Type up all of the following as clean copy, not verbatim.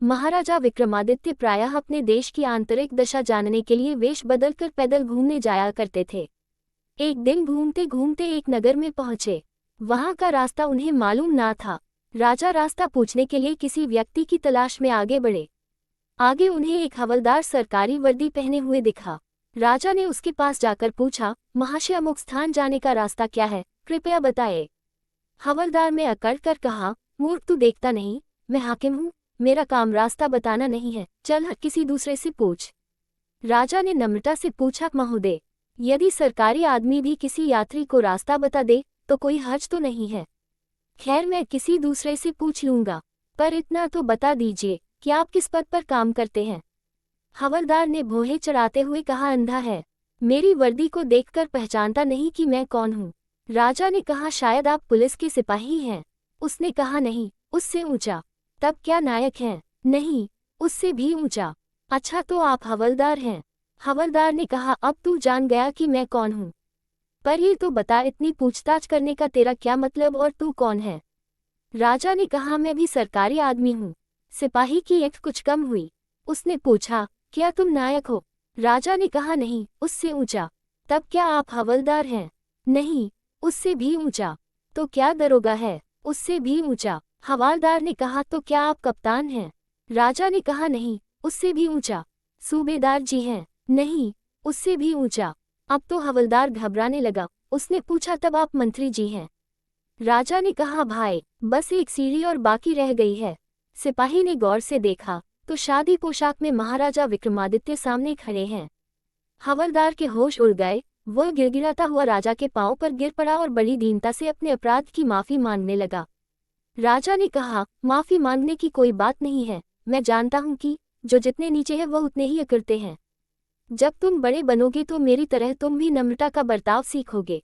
महाराजा विक्रमादित्य प्रायः अपने देश की आंतरिक दशा जानने के लिए वेश बदलकर पैदल घूमने जाया करते थे। एक दिन घूमते घूमते एक नगर में पहुंचे। वहां का रास्ता उन्हें मालूम ना था। राजा रास्ता पूछने के लिए किसी व्यक्ति की तलाश में आगे बढ़े। आगे उन्हें एक हवलदार सरकारी वर्दी पहने हुए दिखा। राजा ने उसके पास जाकर पूछा, महाशय अमुक स्थान जाने का रास्ता क्या है, कृपया बताए। हवलदार ने अकड़ कर कहा, मूर्ख तू देखता नहीं, मैं हाकिम हूँ, मेरा काम रास्ता बताना नहीं है, चल हट किसी दूसरे से पूछ। राजा ने नम्रता से पूछा, महोदय, यदि सरकारी आदमी भी किसी यात्री को रास्ता बता दे तो कोई हर्ज तो नहीं है। खैर मैं किसी दूसरे से पूछ लूंगा, पर इतना तो बता दीजिए कि आप किस पद पर काम करते हैं। हवलदार ने भौहें चढ़ाते हुए कहा, अंधा है, मेरी वर्दी को देखकर पहचानता नहीं कि मैं कौन हूँ। राजा ने कहा, शायद आप पुलिस के सिपाही हैं। उसने कहा, नहीं, उससे ऊंचा। तब क्या नायक हैं? नहीं, उससे भी ऊंचा। अच्छा तो आप हवलदार हैं। हवलदार ने कहा, अब तू जान गया कि मैं कौन हूँ। पर ये तो बता, इतनी पूछताछ करने का तेरा क्या मतलब और तू कौन है? राजा ने कहा, मैं भी सरकारी आदमी हूँ। सिपाही की एक कुछ कम हुई। उसने पूछा, क्या तुम नायक हो? राजा ने कहा, नहीं, उससे ऊंचा। तब क्या आप हवलदार हैं? नहीं, उससे भी ऊंचा। तो क्या दरोगा है? उससे भी ऊंचा। हवलदार ने कहा, तो क्या आप कप्तान हैं? राजा ने कहा, नहीं, उससे भी ऊंचा। सूबेदार जी हैं? नहीं, उससे भी ऊंचा। अब तो हवलदार घबराने लगा। उसने पूछा, तब आप मंत्री जी हैं? राजा ने कहा, भाई, बस एक सीढ़ी और बाकी रह गई है। सिपाही ने गौर से देखा तो शादी पोशाक में महाराजा विक्रमादित्य सामने खड़े हैं। हवलदार के होश उड़ गए। वह गिड़गिड़ाता हुआ राजा के पांव पर गिर पड़ा और बड़ी दीनता से अपने अपराध की माफी मांगने लगा। राजा ने कहा, माफी मांगने की कोई बात नहीं है, मैं जानता हूं कि जो जितने नीचे है वह उतने ही अकड़ते हैं। जब तुम बड़े बनोगे तो मेरी तरह तुम भी नम्रता का बर्ताव सीखोगे।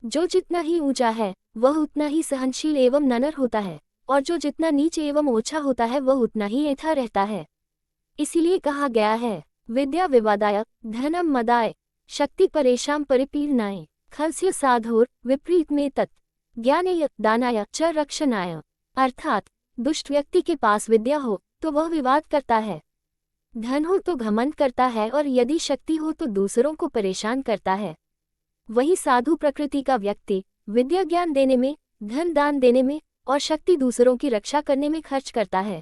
जो जितना ही ऊंचा है वह उतना ही सहनशील एवं ननर होता है, और जो जितना नीचे एवं ओछा होता है वह उतना ही ऐठा रहता है। इसीलिए कहा गया है, विद्या विवादाय धनम मदाय शक्ति परेशान परिपीड़नाय खलस्य साधोर विपरीत में तत् ज्ञानेय दानाय च रक्षणाय। अर्थात दुष्ट व्यक्ति के पास विद्या हो तो वह विवाद करता है, धन हो तो घमंड करता है, और यदि शक्ति हो तो दूसरों को परेशान करता है। वही साधु प्रकृति का व्यक्ति विद्या ज्ञान देने में, धन दान देने में और शक्ति दूसरों की रक्षा करने में खर्च करता है।